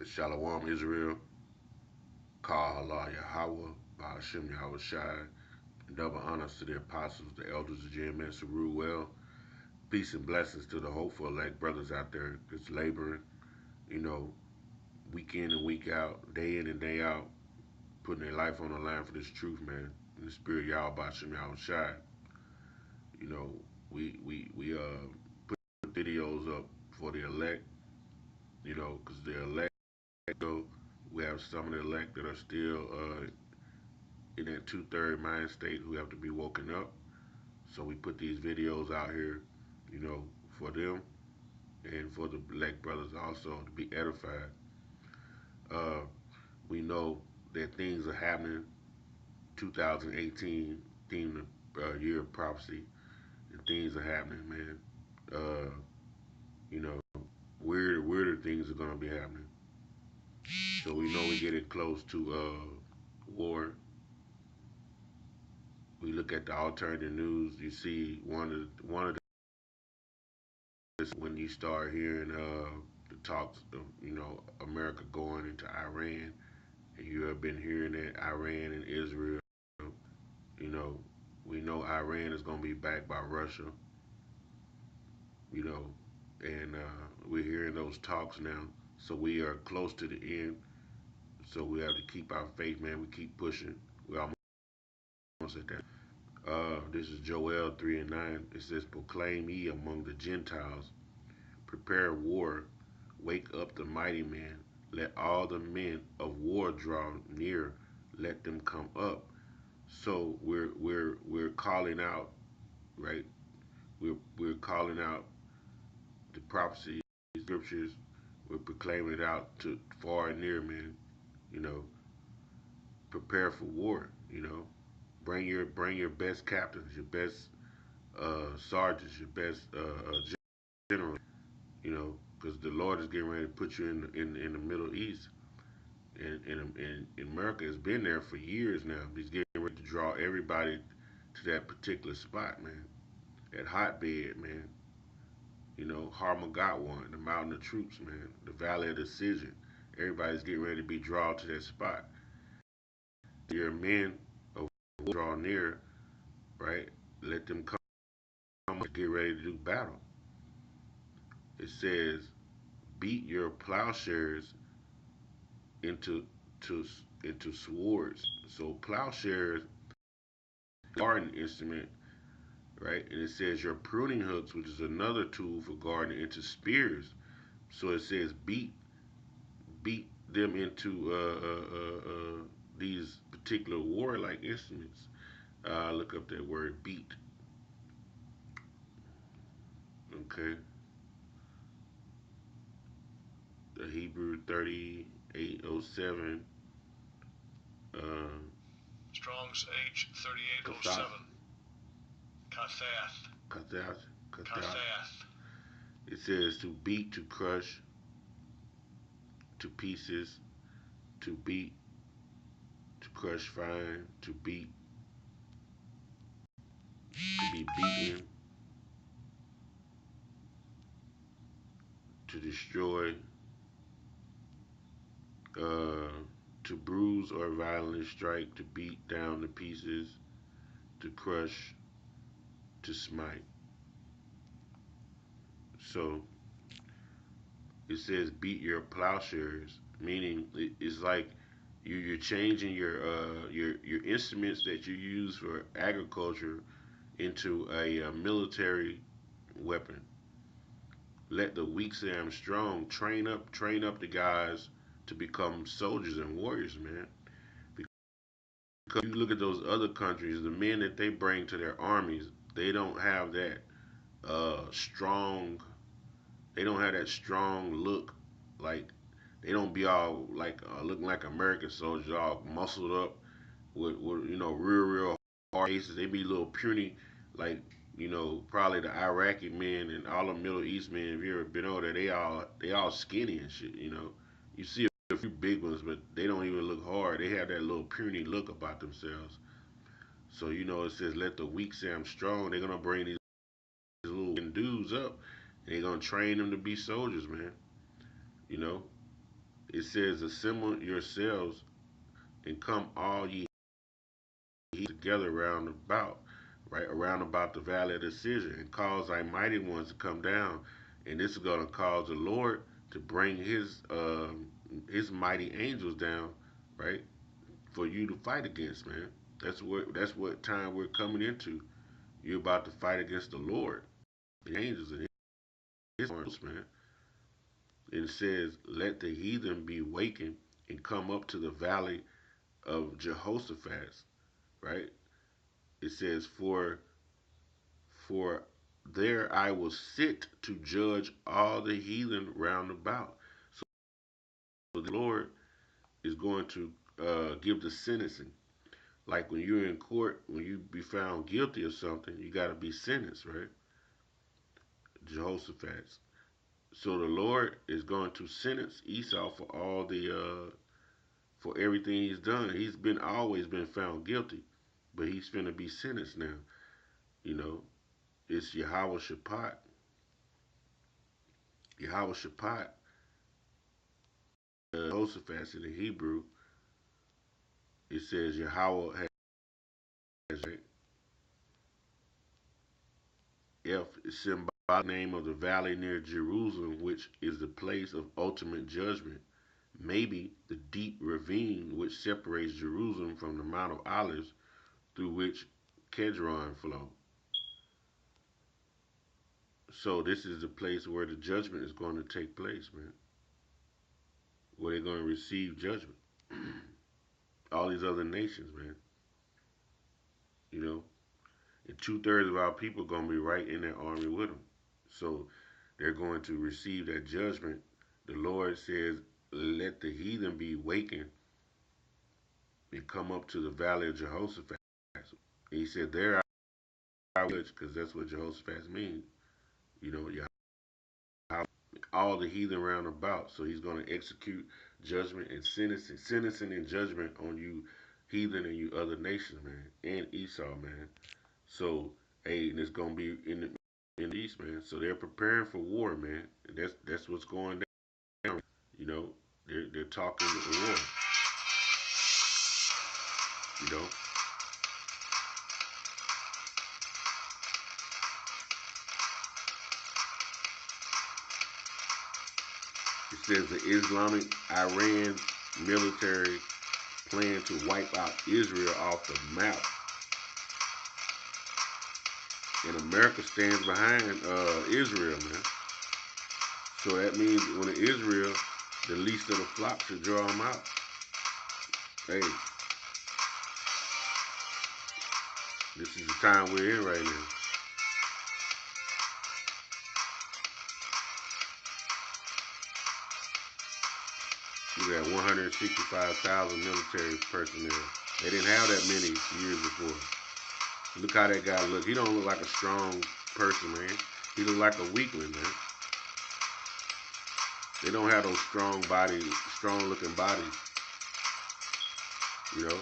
Shalom Israel, Kal Allah Yahweh, Ba'ashem Yahweh Shai, double honors to the apostles, the elders of GMS who rule well. Peace and blessings to the hopeful elect brothers out there that's laboring, you know, week in and week out, day in and day out, putting their life on the line for this truth, man. In the spirit, Yahweh Ba'ashem Yahweh Shai. You know, we put videos up for the elect, because the elect, we have some of the elect that are still in that two-third mind state who have to be woken up. So we put these videos out here, for them and for the black brothers also to be edified. Uh, we know that things are happening. 2018, deemed the year of prophecy, and things are happening, man. Uh, you know, weirder things are gonna be happening. So we know we're getting close to war. We look at the alternative news. You see one of the when you start hearing the talks of America going into Iran, and you have been hearing that Iran and Israel. You know, we know Iran is going to be backed by Russia. You know, and we're hearing those talks now. So we are close to the end. So we have to keep our faith, man. We keep pushing. We almost at that. This is Joel 3:9. It says, "Proclaim ye among the Gentiles, prepare war, wake up the mighty men, let all the men of war draw near, let them come up." So we're calling out, right? We're calling out the prophecy, scriptures. We're proclaiming it out to far and near, man. You know, prepare for war. Bring your best captains, your best sergeants, your best generals. Because the Lord is getting ready to put you in the Middle East, and America has been there for years now. He's getting ready to draw everybody to that particular spot, man. That hotbed, man. Harmagat, the mountain of troops, man. The valley of decision. Everybody's getting ready to be drawn to that spot. Your men of draw near, right? Let them come to get ready to do battle. It says, beat your plowshares into to, into swords. So plowshares, garden instrument, right? And it says your pruning hooks, which is another tool for gardening, into spears. So it says beat them into these particular warlike instruments. Look up that word beat. Okay, the Hebrew 3807. Uh, Strong's H 3807. Kathath. Kathath. Kathath. It says to beat, to crush, to pieces, to beat, to crush fine, to beat, to be beaten, to destroy, uh, to bruise or violently strike, to beat down to pieces, to crush, to smite. So it says beat your plowshares, meaning it's like you're changing your instruments that you use for agriculture into a military weapon. Let the weak say I'm strong. Train up the guys to become soldiers and warriors, man. Because you look at those other countries, the men that they bring to their armies, they don't have that strong. They don't have that strong look. Like they don't be all like looking like American soldiers, all muscled up with real hard faces. They be a little puny, like probably the Iraqi men and all the Middle East men. If you ever been over there, they all skinny and shit. You see a few big ones, but they don't even look hard. They have that little puny look about themselves. So it says, "Let the weak say I'm strong." They're gonna bring these little dudes up, and they're gonna train them to be soldiers, man. You know, It says, assemble yourselves and come all ye together round about, right around about the valley of decision, and cause thy mighty ones to come down. And this is going to cause the Lord to bring his mighty angels down, right, for you to fight against, man. That's what time we're coming into. You're about to fight against the Lord, the angels, and his arms, man. It says, let the heathen be wakened and come up to the valley of Jehoshaphat, right? It says, for there I will sit to judge all the heathen round about. So the Lord is going to give the sentencing. Like when you're in court, when you be found guilty of something, you got to be sentenced, right? Jehoshaphat. So the Lord is going to sentence Esau for all for everything he's done. He's been always been found guilty, but he's going to be sentenced now. You know, it's Yahweh Shaphat. Yahweh Shaphat, Jehoshaphat in the Hebrew, it says Yahweh has F is symbolic name of the valley near Jerusalem, which is the place of ultimate judgment. Maybe the deep ravine which separates Jerusalem from the Mount of Olives, through which Kedron flows. So this is the place where the judgment is going to take place, man. Where they're going to receive judgment. All these other nations, man. You know, and 2/3 of our people are going to be right in that army with them. So they're going to receive that judgment. The Lord says, let the heathen be wakened and come up to the valley of Jehoshaphat. And he said, there I will, because that's what Jehoshaphat means. You know, all the heathen round about. So he's going to execute judgment and sentencing and judgment on you heathen and you other nations, man, and Esau, man. So, hey, and it's going to be in the east, man. So they're preparing for war, man. And that's what's going down. You know, they're talking war. You know, it says the Islamic Iran military plan to wipe out Israel off the map. And America stands behind Israel, man. So that means when Israel, the least of the flock should draw them out. Hey, this is the time we're in right now. You got 165,000 military personnel. They didn't have that many years before. Look how that guy look. He don't look like a strong person, man. He look like a weakling, man. They don't have those strong looking bodies. You know,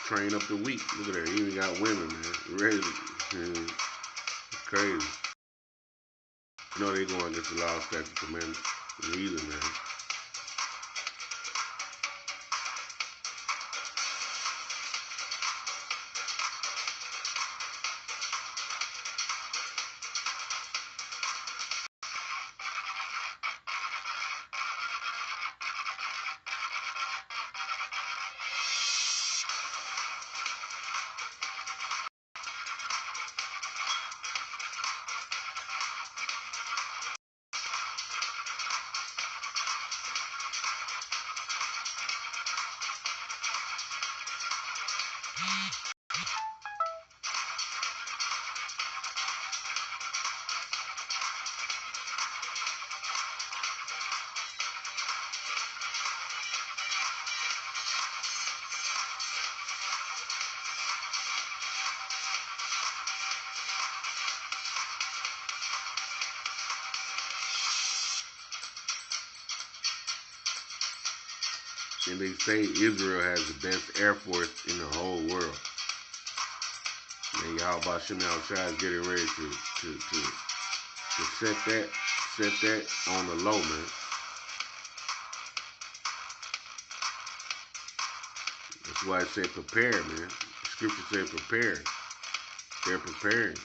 train up the weak. Look at that. He even got women, man. Ready to, crazy. You know they going against the law, statute, commandments. Either, man. And they say Israel has the best Air Force in the whole world. And y'all about Shimei is getting ready to set that on the low, man. That's why it said prepare, man. The scripture said prepare. They're preparing,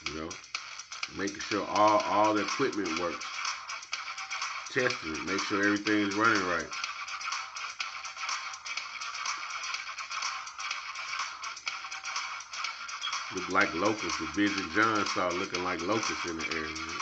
you know, making sure all the equipment works, testing it, make sure everything's running right. Look like locusts. The vision John saw looking like locusts in the air, man.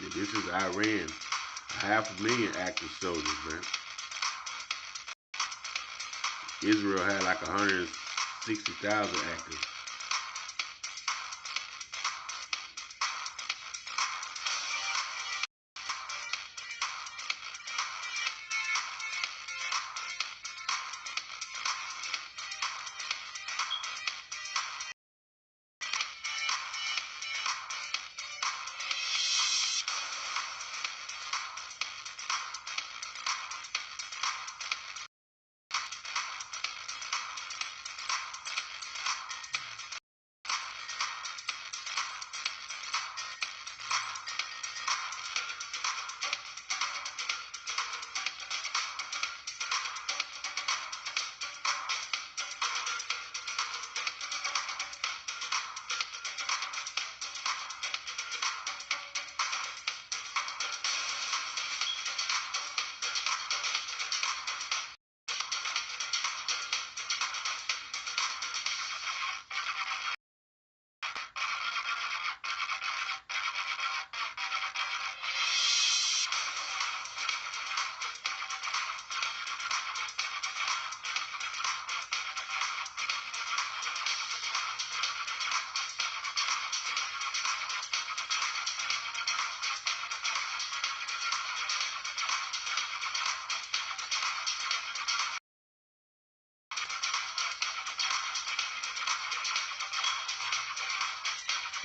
Yeah, this is Iran. 500,000 active soldiers, man. Israel had like 160,000 active.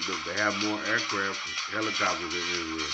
Look, they have more aircraft, helicopters than Israel.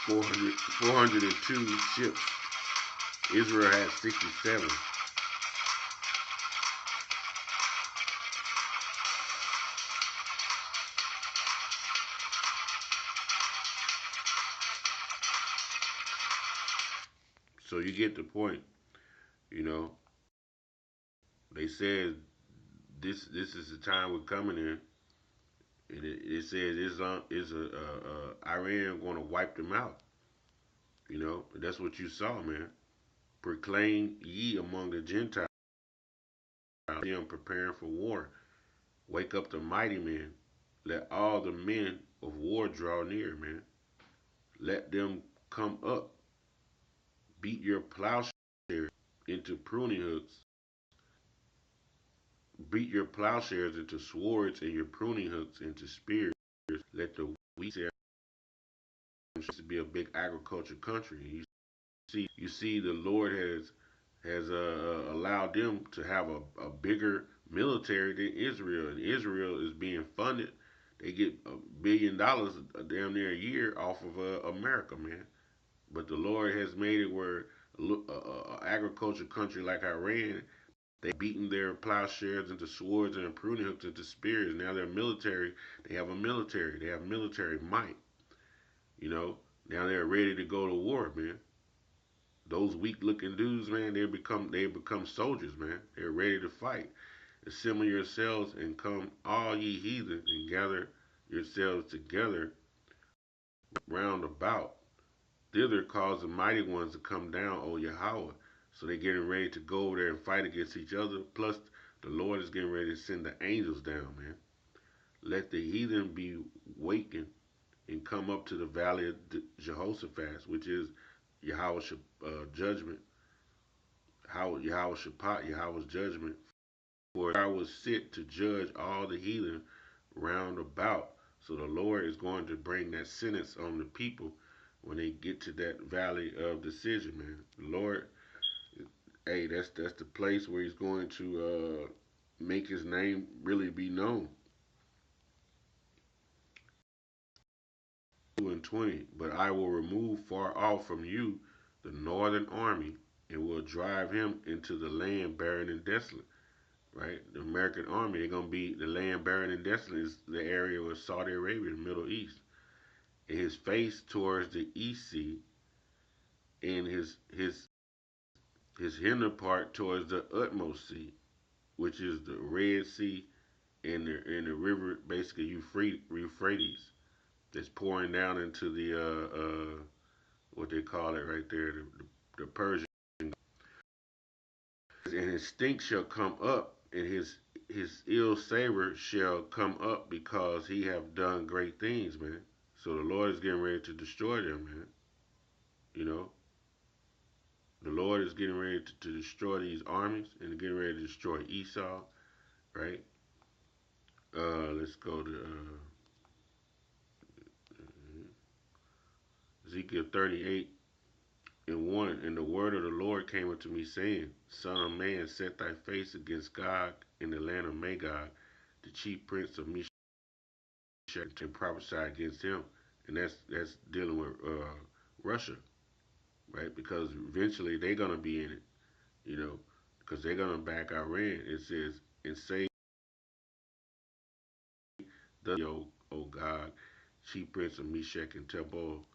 Four hundred and two ships. Israel had 67. So you get the point. You know, they said this is the time we're coming in. And it says Iran going to wipe them out. You know, that's what you saw, man. Proclaim ye among the Gentiles, them preparing for war. Wake up the mighty men. Let all the men of war draw near, man. Let them come up. Beat your plowshares into pruning hooks. Beat your plowshares into swords and your pruning hooks into spears. Let the wheat to be a big agriculture country. You see, the Lord has allowed them to have a bigger military than Israel, and Israel is being funded. They get $1 billion damn near a year off of America, man. But the Lord has made it where a agriculture country like Iran, they beaten their plowshares into swords and pruning hooks into spears. Now they're military. They have a military. They have military might. You know. Now they're ready to go to war, man. Those weak looking dudes, man, they become soldiers, man. They're ready to fight. Assemble yourselves and come, all ye heathen, and gather yourselves together round about. Thither cause the mighty ones to come down, O Yahweh. So they're getting ready to go over there and fight against each other. Plus, the Lord is getting ready to send the angels down, man. Let the heathen be wakened and come up to the valley of Jehoshaphat, which is Yahweh's judgment, Yahweh Shaphat, Yahweh's judgment. For I was sent to judge all the heathen round about. So the Lord is going to bring that sentence on the people when they get to that valley of decision, man. The Lord, hey, that's the place where He's going to make His name really be known. 2:20. But I will remove far off from you the northern army and will drive him into the land barren and desolate. Right? The American army, they're gonna be the land barren and desolate is the area of Saudi Arabia, the Middle East. And his face towards the East Sea, and his hinder part towards the utmost sea, which is the Red Sea and the river, basically Euphrates, that's pouring down into the what they call it right there, the Persian. And his stink shall come up, and his ill savor shall come up because he have done great things, man. So the Lord is getting ready to destroy them, man. You know, the Lord is getting ready to destroy these armies and getting ready to destroy Esau, right? Let's go to Ezekiel 38:1. And the word of the Lord came unto me, saying, Son of man, set thy face against Gog in the land of Magog, the chief prince of Meshach, and prophesy against him. And that's dealing with Russia, right? Because eventually they're gonna be in it, you know, because they're gonna back Iran. It says, and say, O God, chief prince of Meshach and Tubal.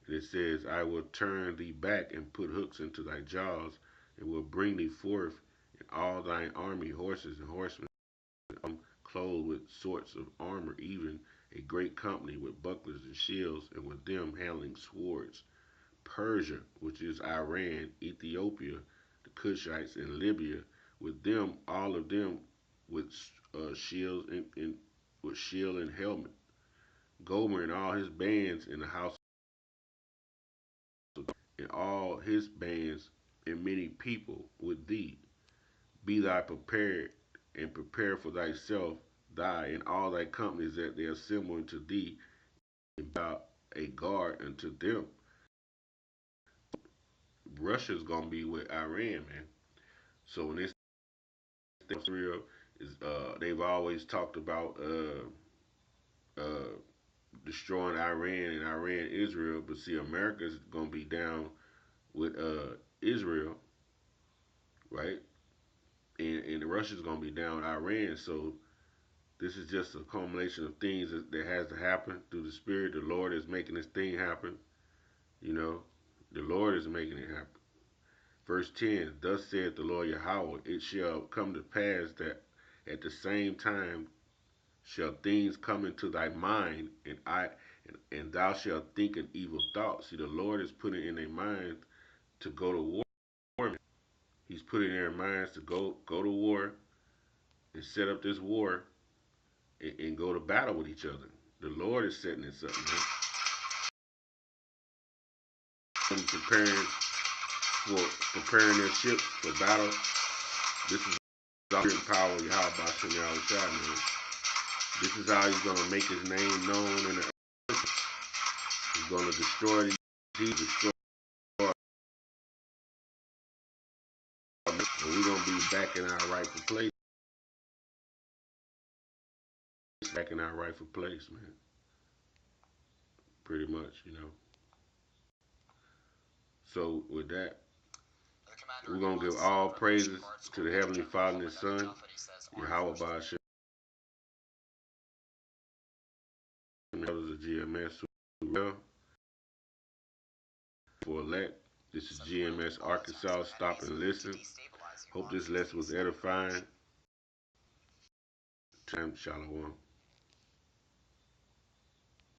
And it says, I will turn thee back and put hooks into thy jaws, and will bring thee forth in all thine army, horses and horsemen, clothed with sorts of armor, even a great company with bucklers and shields, and with them handling swords. Persia, which is Iran, Ethiopia, the Cushites, and Libya, with them, all of them, with shields and with shield and helmet. Gomer and all his bands in the house, and all his bands and many people with thee. Be thy prepared and prepare for thyself, thy and all thy companies that they assemble unto thee, and thou a guard unto them. Russia's gonna be with Iran, man. So when this Israel is, they've always talked about destroying Iran and Iran Israel, but see, America's gonna be down with Israel, right? And Russia's gonna be down with Iran. So this is just a culmination of things that has to happen through the Spirit. The Lord is making this thing happen. You know, the Lord is making it happen. Verse 10, thus saith the Lord Yahweh, it shall come to pass that at the same time shall things come into thy mind, and thou shalt think an evil thought. See, the Lord is putting in their minds to go to war. He's putting in their minds to go to war and set up this war and go to battle with each other. The Lord is setting this up, man. And preparing their ships for battle. This is the power of Yahweh Bashem Yahushua, man. This is how he's gonna make his name known in the earth. He's gonna destroy these, destroy, and we're gonna be back in our rightful place. Back in our rightful place, man. Pretty much, you know. So with that, we're gonna give all praises to the Heavenly Father and His Son, Yahweh Bashem, elders of GMS for elect. This is GMS Arkansas. Stop and listen. Hope this lesson was edifying. Shalom.